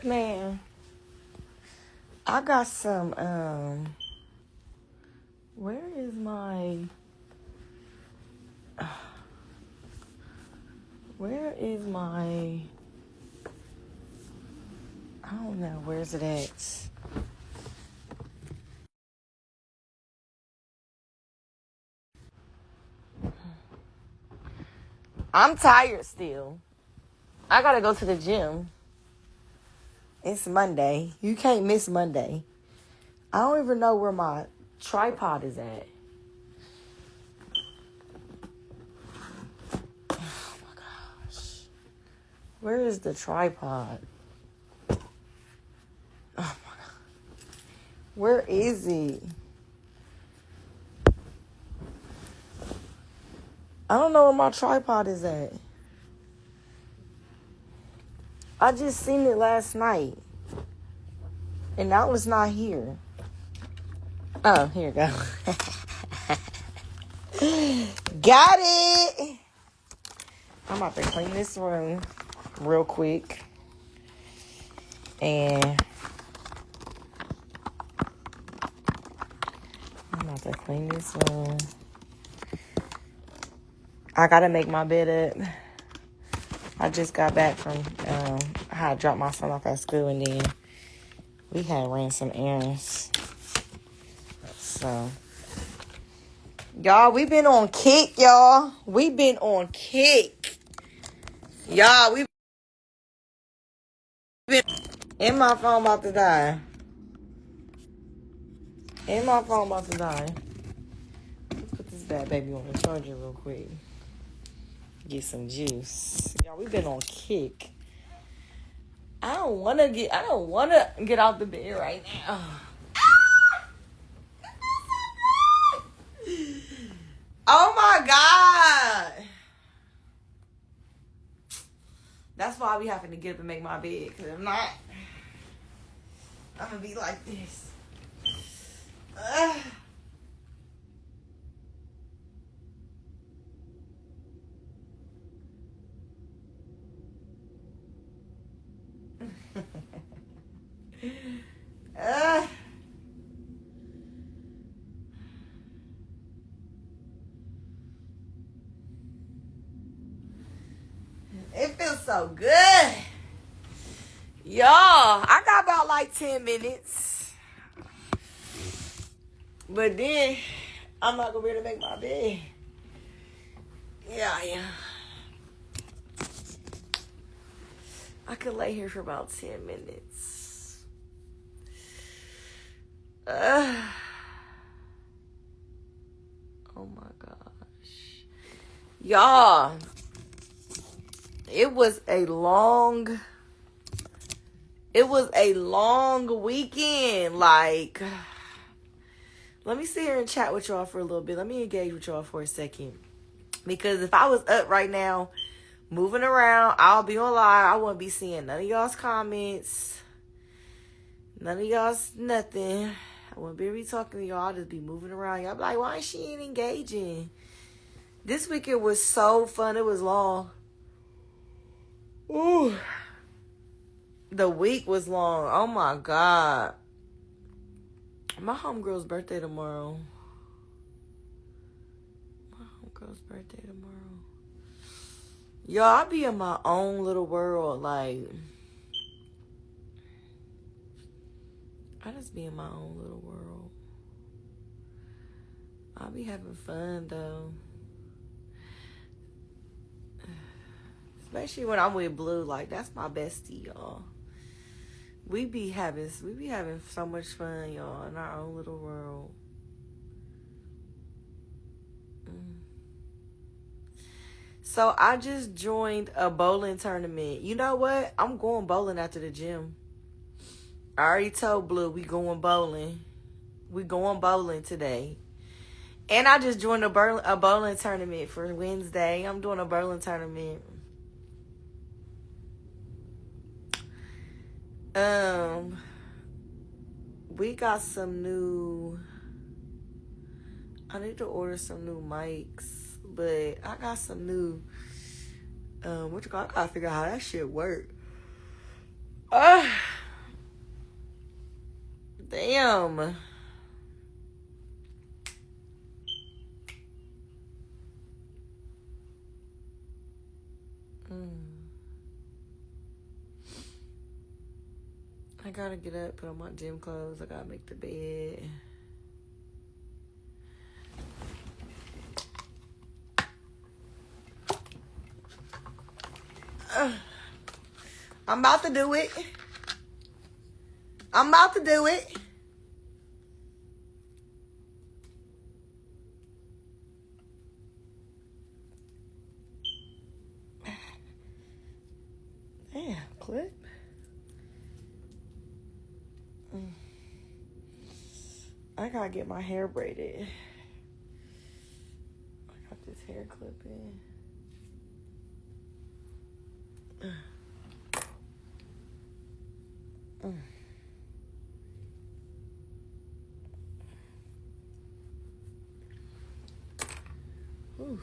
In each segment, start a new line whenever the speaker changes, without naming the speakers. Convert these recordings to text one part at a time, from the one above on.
Man, I got some, where is my, where is my, I don't know, where's it at? I'm tired still. I gotta go to the gym. It's Monday. You can't miss Monday. I don't even know where my tripod is at. Oh my gosh. Where is the tripod? Oh my God. Where is he? I don't know where my tripod is at. I just seen it last night. And now it's not here. Oh, here you go. Got it! I'm about to clean this room real quick. And I'm about to clean this room. I gotta make my bed up. I just got back from how I dropped my son off at school, and then we had ran some errands. So, y'all, we been on kick, y'all. We been on kick. Y'all, we been... And my phone about to die. And my phone about to die. Let's put this bad baby on the charger real quick. Get some juice. Y'all, we been on kick. I don't wanna get out the bed right now. Oh my God. That's why I be having to get up and make my bed. Because if not, I'm going to be like this. It feels so good. Y'all, I got about like 10 minutes. But then, I'm not going to be able to make my bed. Yeah. I could lay here for about 10 minutes. Oh my gosh. Y'all, it was a long weekend. Like, let me sit here and chat with y'all for a little bit. Let me engage with y'all for a second. Because if I was up right now, moving around, I'll be on live. I wouldn't be seeing none of y'all's comments. None of y'all's nothing. I wouldn't be talking to y'all. I'll just be moving around. Y'all be like, why is she ain't engaging? This weekend was so fun. It was long. Ooh. The week was long. Oh my God. My homegirl's birthday tomorrow. Y'all, I be in my own little world. Like, I just be in my own little world. I be having fun, though. Especially when I'm with Blue. Like, that's my bestie, y'all. We be having so much fun, y'all, in our own little world. So I just joined a bowling tournament. You know what? I'm going bowling after the gym. I already told Blue we going bowling. We going bowling today. And I just joined a bowling tournament for Wednesday. I'm doing a bowling tournament. We got some new... I need to order some new mics. But I got some new... I gotta figure out how that shit work. Uh, damn. I gotta get up, put on my gym clothes. I gotta make the bed. I'm about to do it. I'm about to do it. Damn, clip. I gotta get my hair braided. I got this hair clip in. Oof.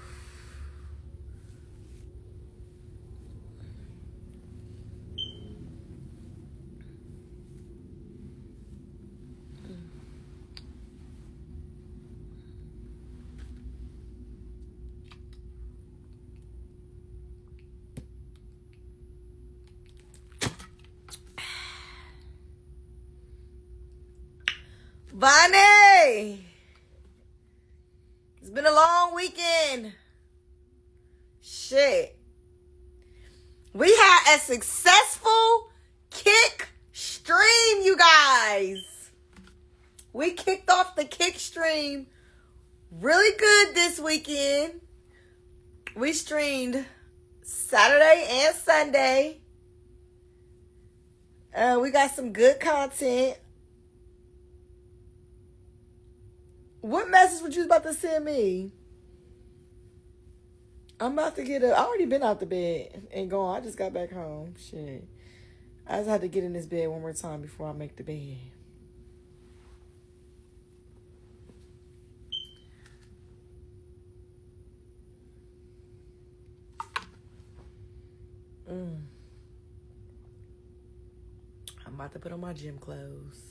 Bonnie! It's been a long weekend. Shit. We had a successful kick stream, you guys. We kicked off the kick stream really good this weekend. We streamed Saturday and Sunday. We got some good content. What message was you about to send me? I'm about to get up. I already been out the bed and gone. I just got back home. Shit. I just had to get in this bed one more time before I make the bed. I'm about to put on my gym clothes.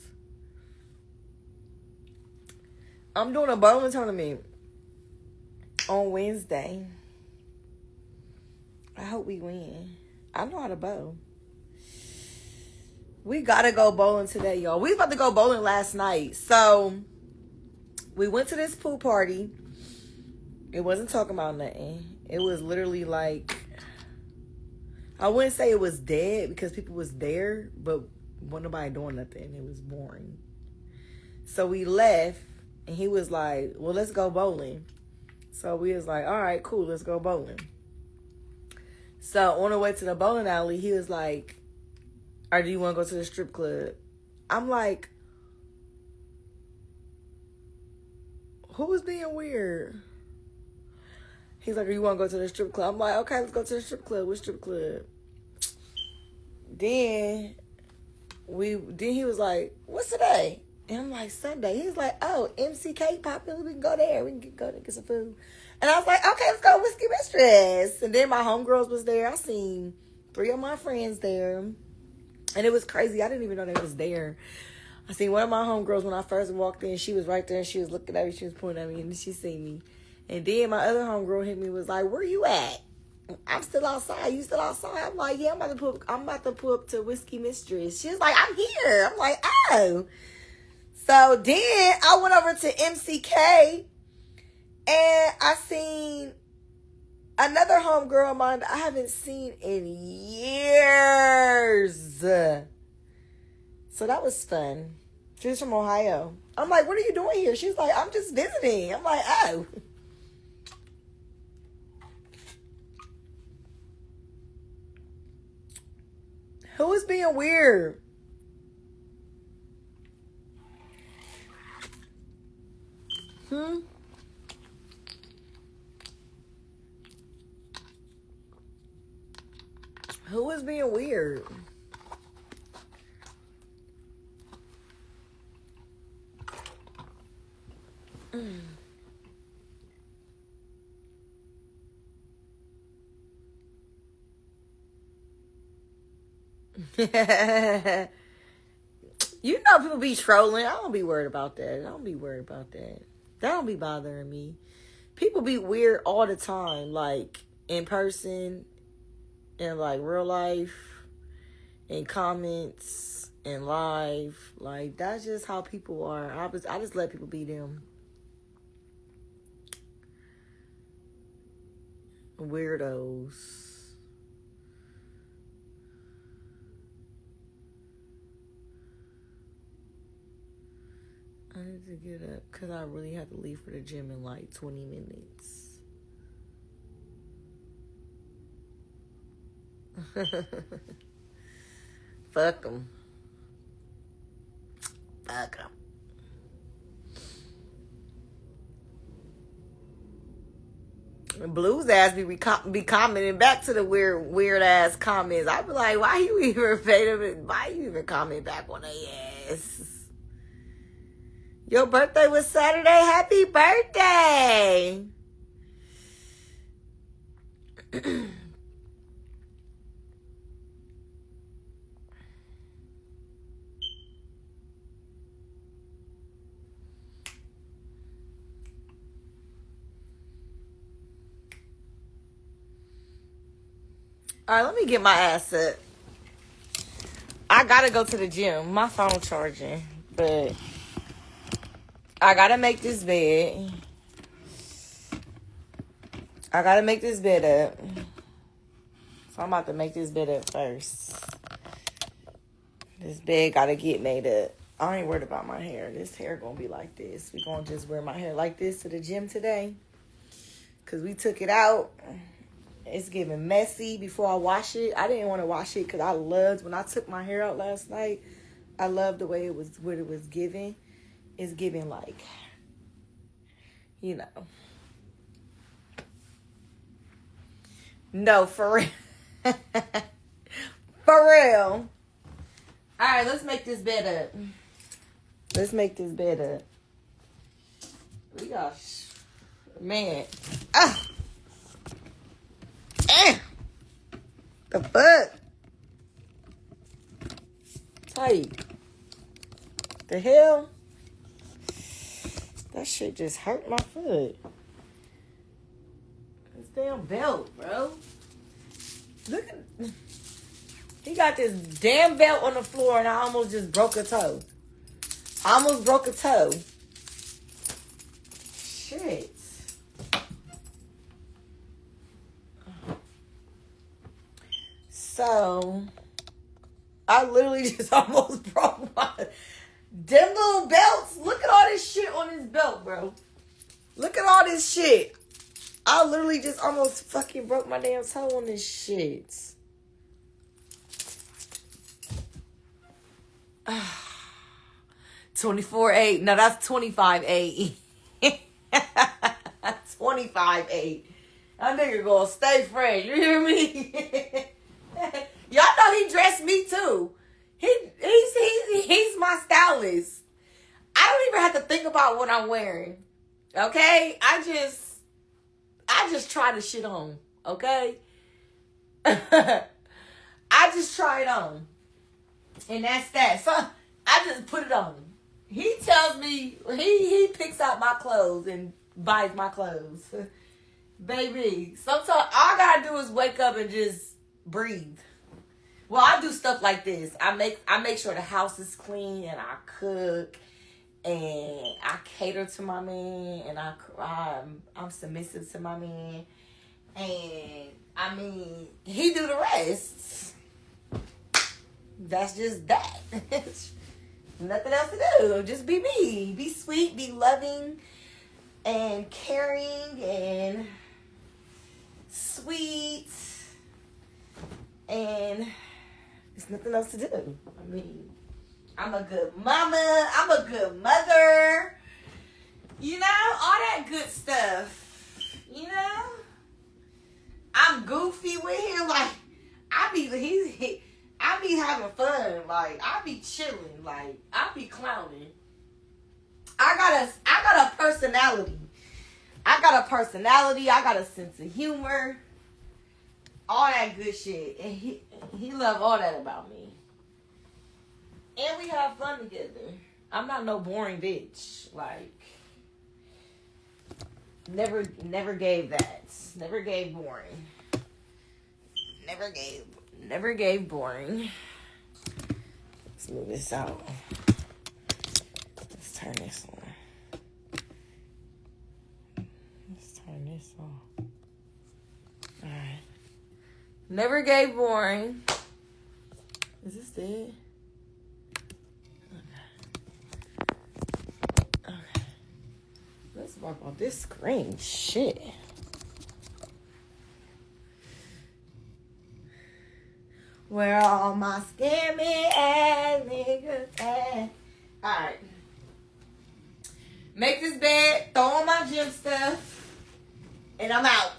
I'm doing a bowling tournament on Wednesday. I hope we win. I know how to bowl. We gotta go bowling today, y'all. We was about to go bowling last night. So we went to this pool party. It wasn't talking about nothing. It was literally like, I wouldn't say it was dead because people was there, but wasn't nobody doing nothing. It was boring. So we left and he was like, well, let's go bowling. So we was like, all right, cool, let's go bowling. So on the way to the bowling alley, he was like, or do you want to go to the strip club? I'm like, who was being weird? He's like, you want to go to the strip club? I'm like, okay, let's go to the strip club. What strip club? Then he was like, what's today? And I'm like, Sunday. He's like, oh, MCK popping. We can go there. We can go there, get some food. And I was like, okay, let's go Whiskey Mistress. And then my homegirls was there. I seen 3 of my friends there. And it was crazy. I didn't even know they was there. I seen one of my homegirls when I first walked in. She was right there and she was looking at me. She was pointing at me and she seen me. And then my other homegirl hit me, was like, where you at? I'm still outside. You still outside? I'm like, yeah, I'm about to pull up to Whiskey Mistress. She was like, I'm here. I'm like, oh. So then I went over to MCK and I seen another homegirl of mine that I haven't seen in years. So that was fun. She was from Ohio. I'm like, what are you doing here? She's like, I'm just visiting. I'm like, oh. Who is being weird? Who is being weird? You know people be trolling. I don't be worried about that. That don't be bothering me. People be weird all the time, like in person, in like real life, in comments, in live. Like that's just how people are. I just let people be them. Weirdos. I need to get up because I really have to leave for the gym in like 20 minutes. Fuck them. Fuck them. Blues ass be commenting back to the weird ass comments. I be like, why you even comment back on their ass? Your birthday was Saturday. Happy birthday. All right, let me get my ass up. I gotta go to the gym. My phone charging, but I gotta make this bed. I gotta make this bed up. So I'm about to make this bed up first. This bed gotta get made up. I ain't worried about my hair. This hair gonna be like this. We gonna just wear my hair like this to the gym today. Cause we took it out. It's getting messy before I wash it. I didn't want to wash it because I loved when I took my hair out last night. I loved the way it was, what it was giving. It's giving like, you know. No, for real. For real. All right, let's make this bed up. We got, man. The fuck? Tight. The hell? That shit just hurt my foot. This damn belt, bro. Look at... He got this damn belt on the floor and I almost just broke a toe. Shit. So, I literally just almost broke my... Them little belts. Look at all this shit on this belt, bro. Look at all this shit. I literally just almost fucking broke my damn toe on this shit. 24-8. No, that's 25-8. 25-8. That nigga gonna stay fresh. You hear me? Y'all know he dressed me too. He's my stylist. I don't even have to think about what I'm wearing. Okay? I just try the shit on. Okay? I just try it on. And that's that. So I just put it on. He tells me, he picks out my clothes and buys my clothes. Baby, sometimes all I gotta do is wake up and just breathe. Well, I do stuff like this. I make sure the house is clean and I cook and I cater to my man and I'm submissive to my man. And I mean, he do the rest. That's just that. Nothing else to do. Just be me. Be sweet, be loving and caring and sweet and there's nothing else to do. I mean, I'm a good mama. I'm a good mother. You know, all that good stuff. You know? I'm goofy with him. Like, I be having fun. Like, I be chilling. Like, I be clowning. I got a personality. I got a sense of humor. All that good shit. And he love all that about me. And we have fun together. I'm not no boring bitch. Like, never gave that. Never gave boring. Never gave boring. Let's move this out. Let's turn this on. Let's turn this on. Alright. Never gave boring. Is this dead? Okay. Let's work on this screen. Shit. Where all my scammy ass niggas at? Alright. Make this bed, throw on my gym stuff, and I'm out.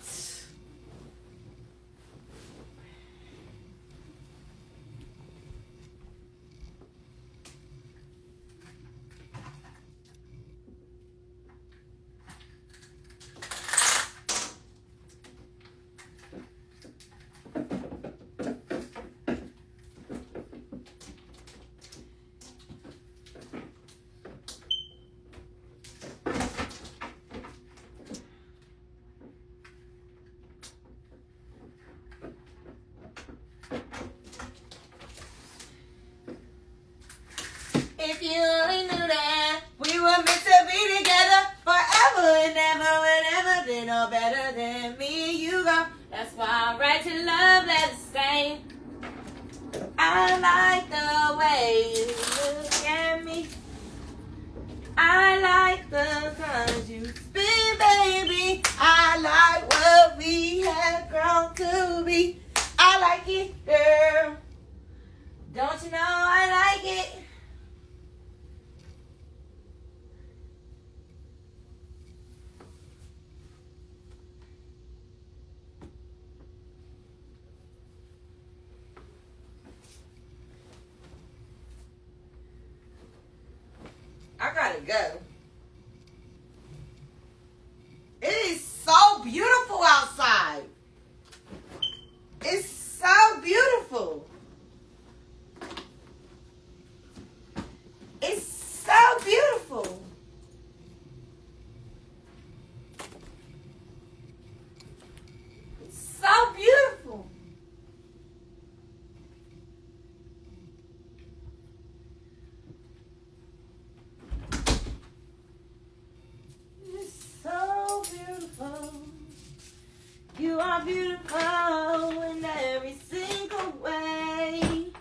If you only knew that we were meant to be together forever and ever, then no better than me, you go. That's why I write your love letters saying I like the way you look at me. I like the colors you spin, baby. I like what we have grown to be. I like it, girl. Don't you know I like it? I gotta go. It is so beautiful outside. It's so beautiful. It's so beautiful. It's so beautiful. So beautiful. You are beautiful in every single way.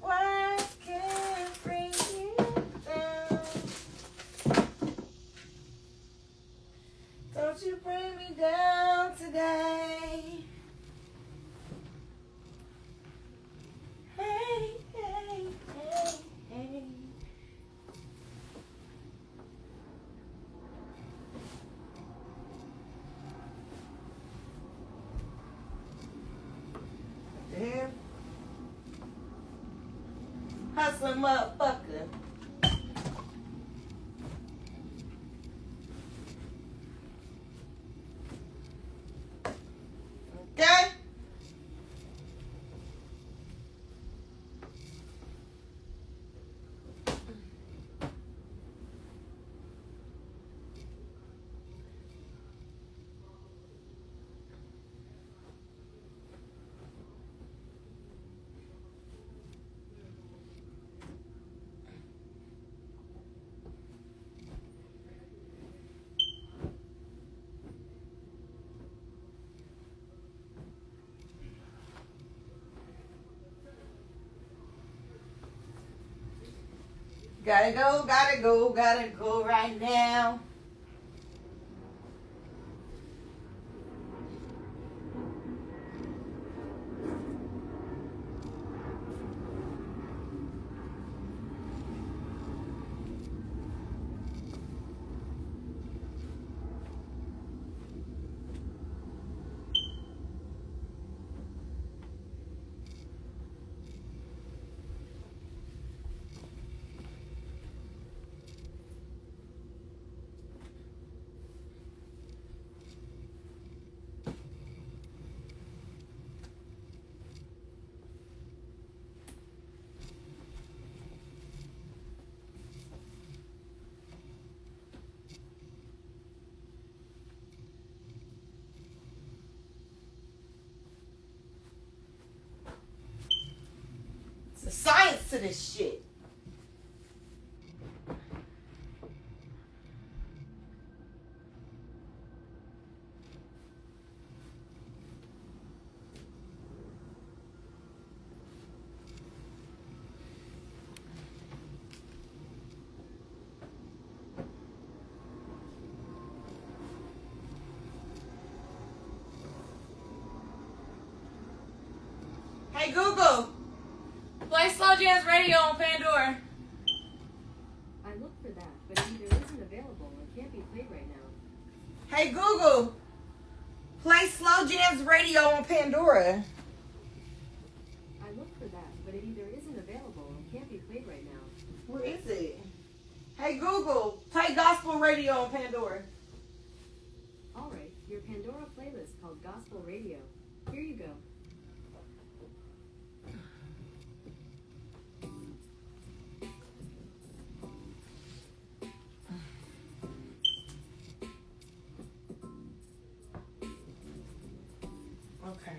Words can't bring you down. Don't you bring me down today. Hey, hey, hey, hey. Damn. Hustling motherfucker. Okay? Gotta go right now. to this shit. Hey Google, play Slow Jams Radio on Pandora.
I looked for that, but it either isn't available or can't be played right now.
Hey Google, play Slow Jams Radio on Pandora.
I looked for that, but it either isn't available or can't be played right now.
Where is it? Hey Google, play Gospel Radio on Pandora.
Alright, your Pandora playlist called Gospel Radio. Here you go.
Okay.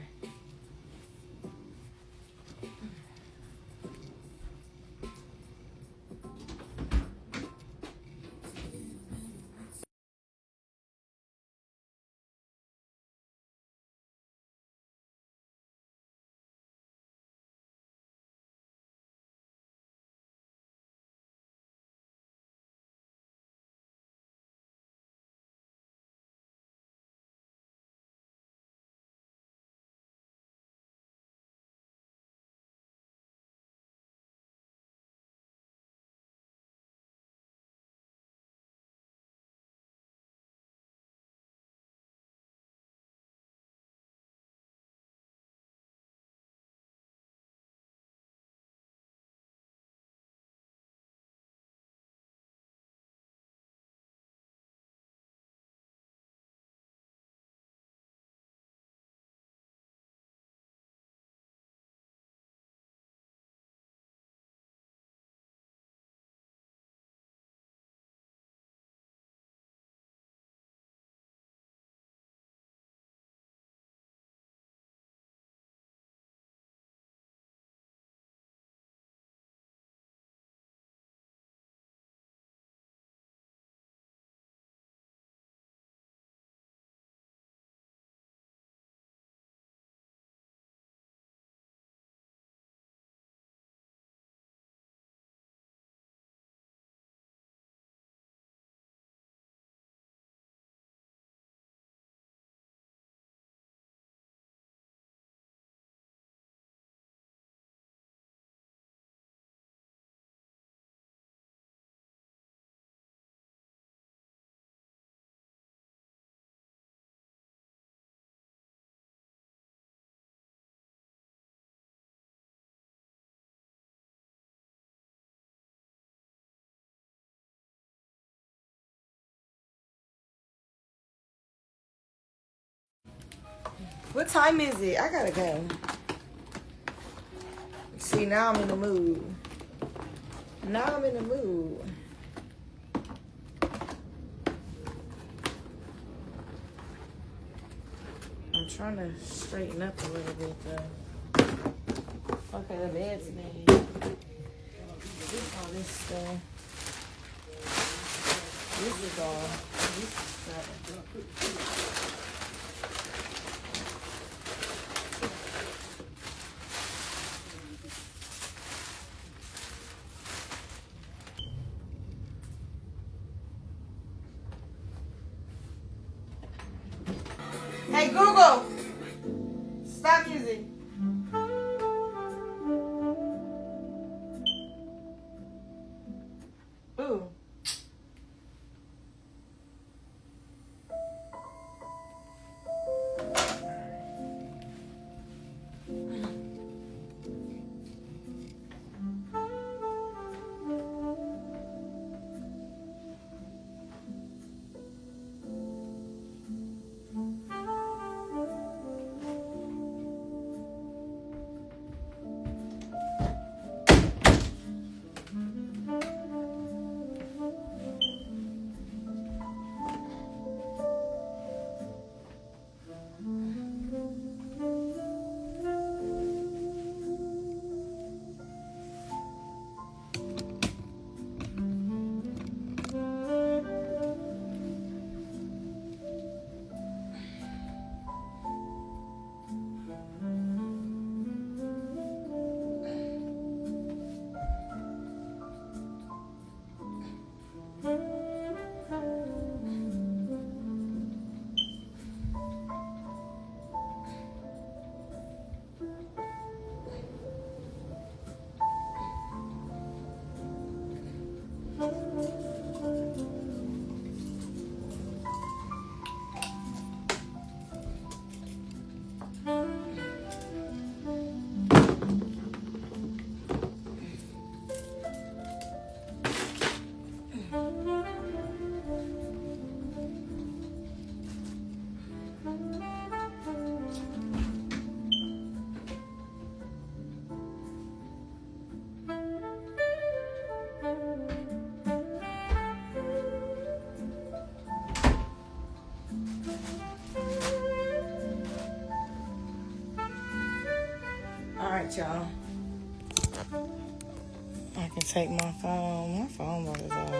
What time is it? I gotta go. See, now I'm in the mood. Now I'm in the mood. I'm trying to straighten up a little bit though. Okay, the bed's made. All this stuff. This is all. This is stuff. Hey Google, stop music. Ooh. Alright, y'all. I can take my phone. My phone was off.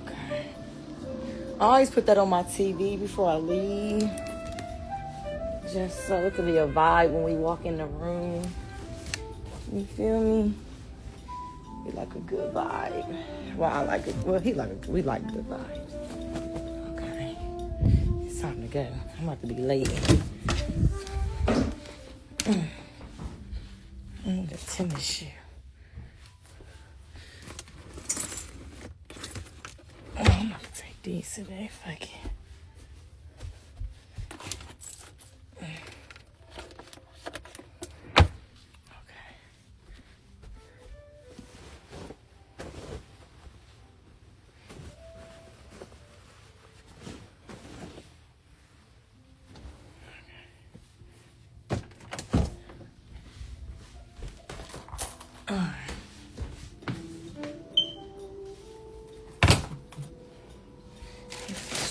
Okay. I always put that on my TV before I leave. Just so it could be a vibe when we walk in the room. You feel me? Be like a good vibe. Well, I like it. Well, we like good vibes. Okay. It's time to go. I'm about to be late. The tennis shoe. Oh, I'm about to take these today. Fuck it.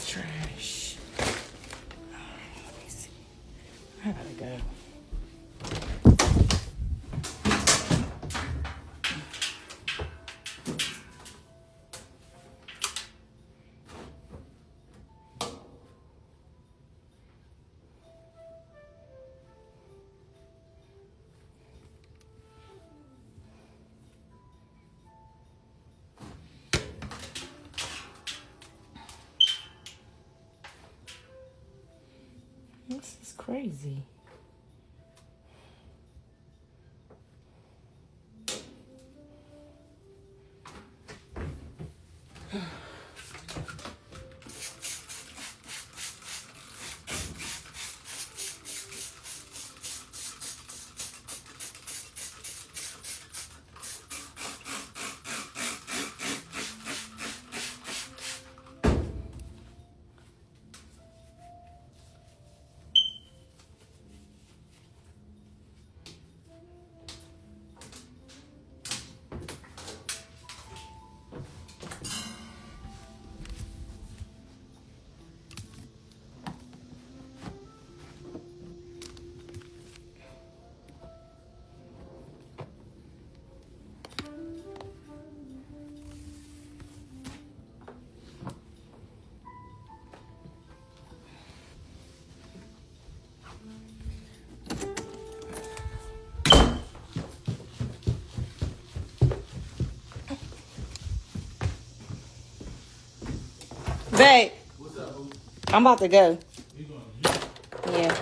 Trash. Let me see. I gotta go. This is crazy. Babe,
What's up, boo?
I'm about to go.
You going?
Yeah.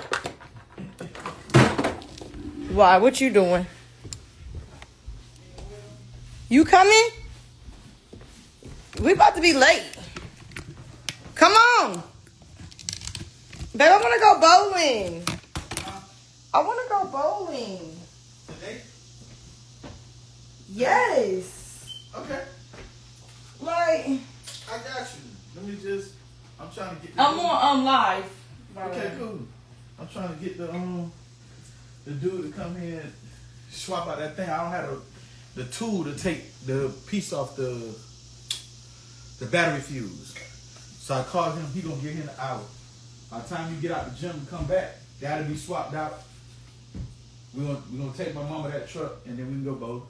Why? What you doing? You coming? We about to be late. Come on. Babe, I want to go bowling. I want to go bowling.
Today?
Yes.
Okay.
Like,
I got you. Let me just. I'm trying to get.
I'm on live.
Okay, cool. I'm trying to get the dude to come here and swap out that thing. I don't have the tool to take the piece off the battery fuse. So I called him. He gonna get here in an hour. By the time you get out the gym and come back, that'll be swapped out. We're gonna take my mama that truck and then we can go both.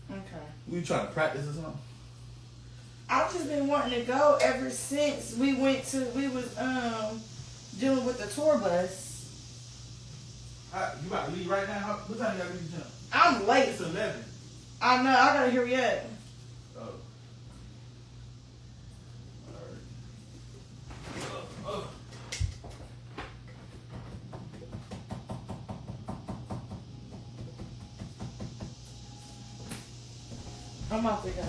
Okay.
We trying to practice or something?
I've just been wanting to go ever since we was dealing with the tour bus.
You about to leave right now? What time you gotta leave the gym?
I'm late.
It's 11.
I know. I gotta hurry up.
Oh.
I'm about to go.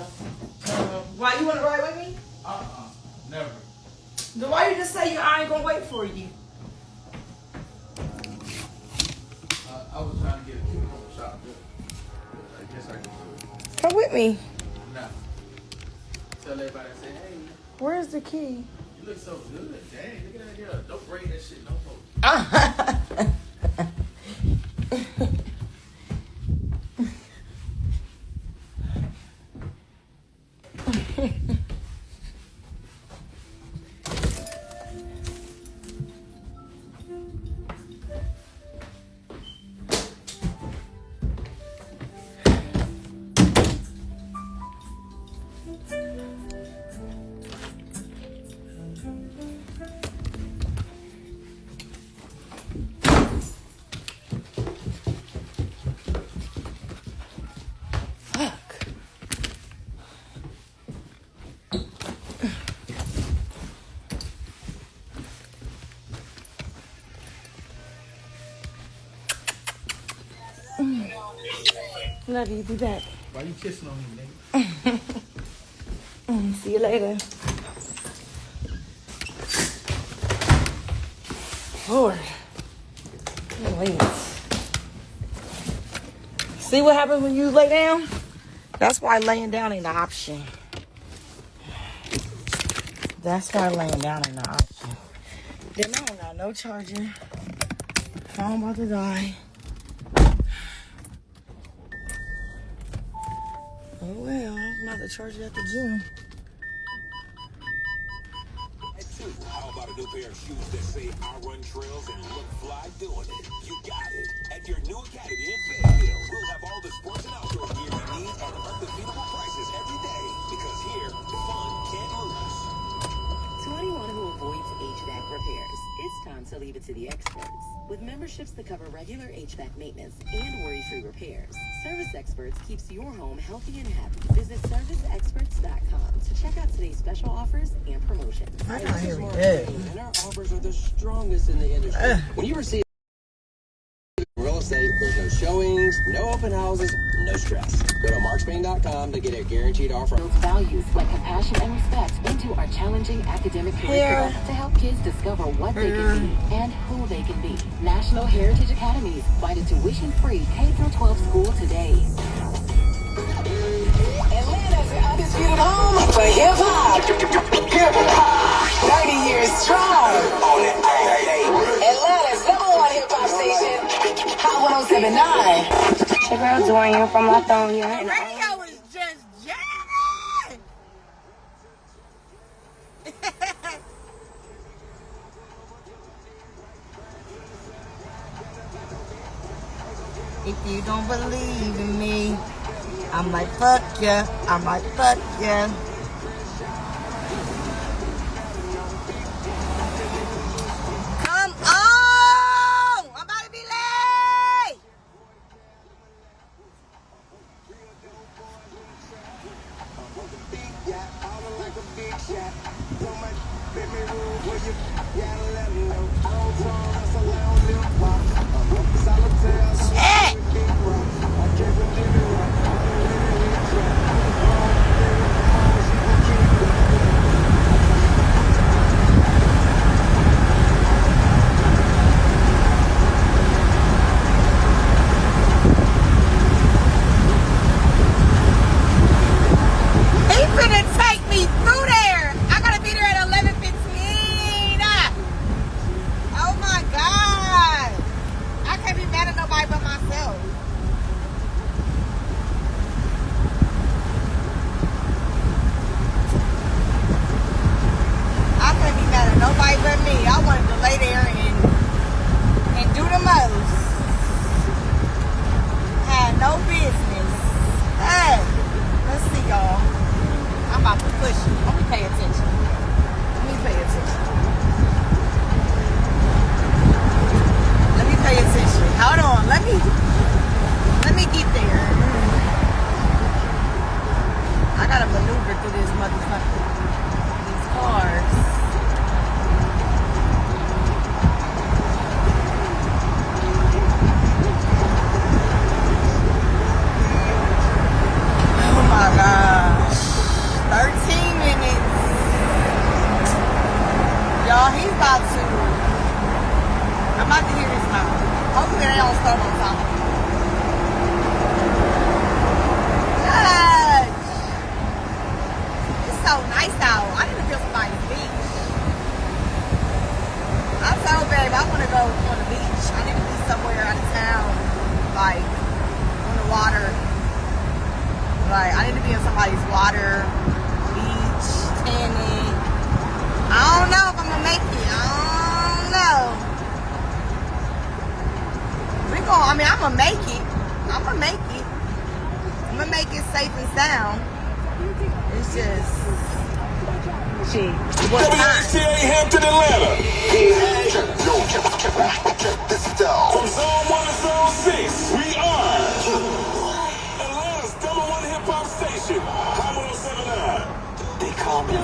Why you wanna ride with me?
Never.
Then why you just say I ain't gonna wait for you?
I was trying to get a cucumber shop, but I guess I can do it.
Come with me.
No. Tell everybody, I say, hey,
Where's the key?
you look so good. Dang, look at that girl. Don't bring that shit no more.
Love you. Be back.
Why you kissing on me, nigga?
See you later. Lord. Wait. See what happens when you lay down? That's why laying down ain't an option. That's why laying down ain't an option. Then I don't got no charger. Phone about to die. Oh well, I'm about to charge it at the gym.
How about a new pair of shoes that say I run trails and look fly doing it? You got it. At your new academy in Fayetteville, we'll have all the sports and outdoor gear you need at unbeatable prices every day. Because here, fun can't lose.
To anyone who avoids HVAC repairs, it's time to leave it to the experts. With memberships that cover regular HVAC maintenance and worry-free repairs, Service Experts keeps your home healthy and happy. Visit serviceexperts.com to check out today's special offers and promotions.
I got here we good.
And our offers are the strongest in the industry. When you receive real estate, there's no showings, no open houses, no stress. Go to markspain.com to get a guaranteed offer.
Builds values like compassion and respect into our challenging academic curriculum to help kids discover what they can be and who they can be. National Heritage Academies find a tuition-free K-12 school today.
Atlanta's undisputed home for hip-hop. Hip-hop. 30 years strong. Atlanta's #1 hip-hop station. Hot 107.9.
It's your girl Dorian from Lithonia.
The radio is just jamming. If you don't believe in me, I might fuck ya. I might fuck ya. Come on! I'm about to be late. Shit! about to hear this now. Hopefully they don't start on time. Gosh. It's so nice out. I need to feel somebody's beach. I told babe I want to go on the beach. I need to be somewhere out of town, like on the water. Like I need to be in somebody's water, beach, tanning. I don't know if I'm gonna make it. I don't know. I'm gonna make it. I'm gonna make it. I'm gonna make it safe and sound. It's just, shit. What time?
WHCA Hampton, Atlanta. From Zone 1 to Zone 6, we are Atlanta's #1 hip hop station. Hot 107.9. They call me.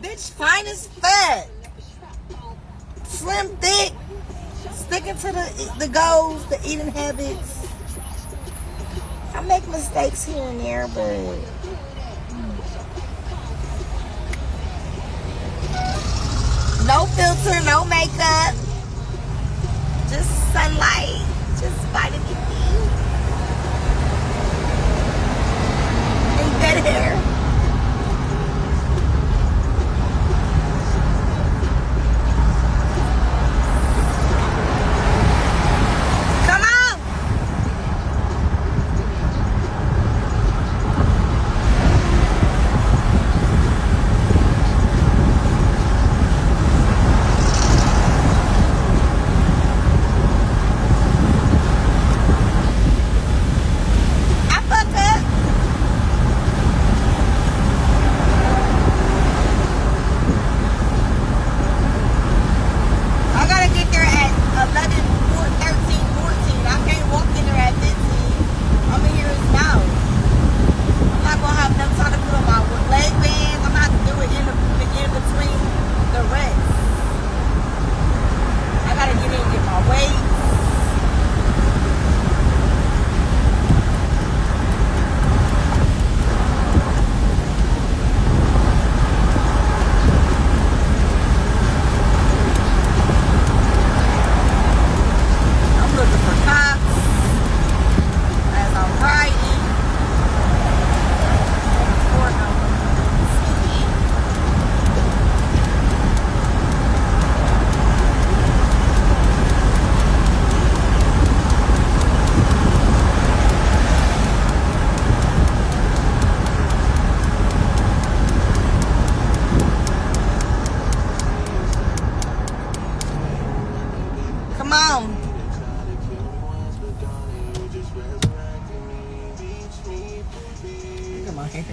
Bitch, fine as fuck. Slim, thick, sticking to the goals, the eating habits. I make mistakes here and there, but no filter, no makeup, just sunlight, just vitamin D, and good hair. my hair.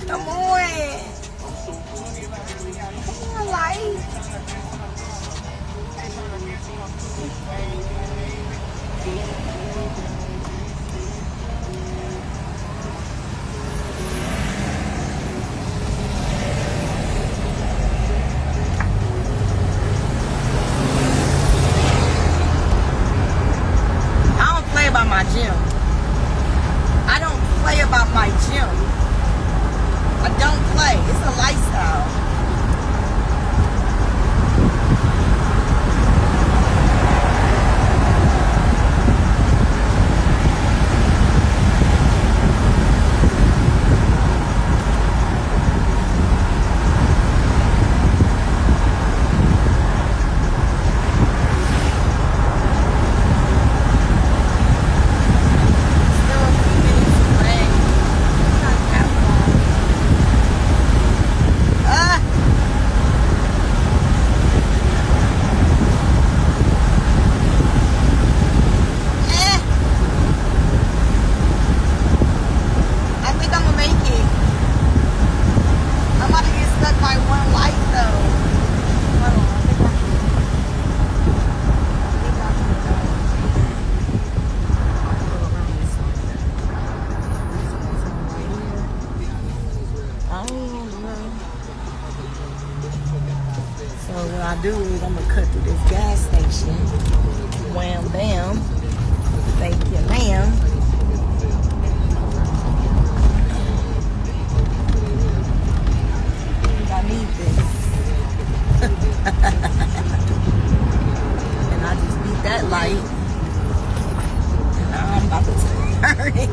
Come on. Come on, light. I don't play about my gym. I don't play about my gym. I don't play. It's a lifestyle. Still a few minutes away. Not that long. Ah! Eh! I think I'm gonna make it. I'm about to get stuck by one light though. Hold on, I think I I don't know. So what I do is I'm gonna cut through this gas station. Wham bam. Thank you, ma'am. I need this. And I just beat that light. And now I'm about to turn it.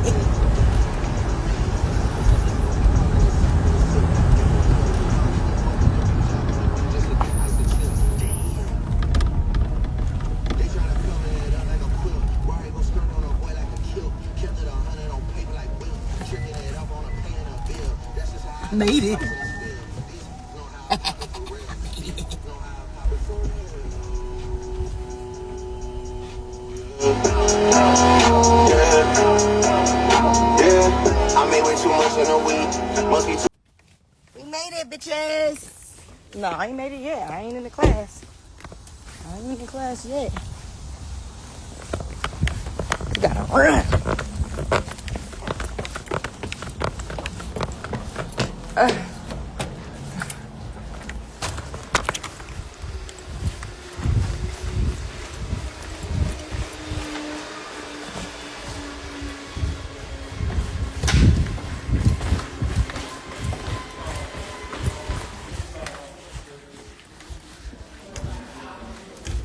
Made it.
I made way too much in a week. Must be too.
We made it, bitches. No, I ain't made it yet. I ain't in the class. I ain't in the class yet. You gotta run.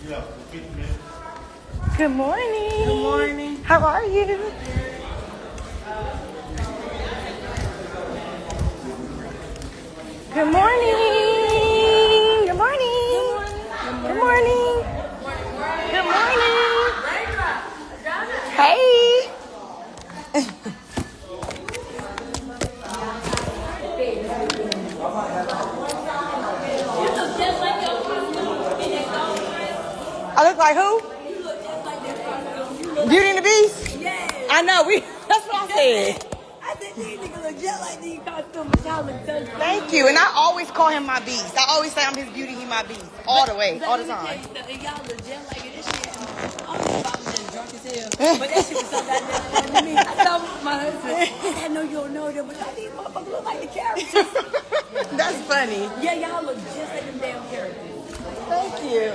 Yeah, 50 minutes.
Good morning.
Good morning.
How are you? Good morning. Good morning. Good morning. Good morning. Hey. I look like who? Beauty and the Beast?
Yes.
I know. That's what I said.
I think these niggas look just like these costumes. Y'all look so cute.
Thank you. And I always call him my beast. I always say I'm his beauty, he my beast. All the way. All the time.
And y'all look just like it. This shit, I don't know if I was just drunk as hell, but that shit was so goddamn funny to me. I told my husband, I know you don't know them, but y'all these motherfuckers look like the characters.
That's funny.
Yeah, y'all look just like them damn characters.
Thank you.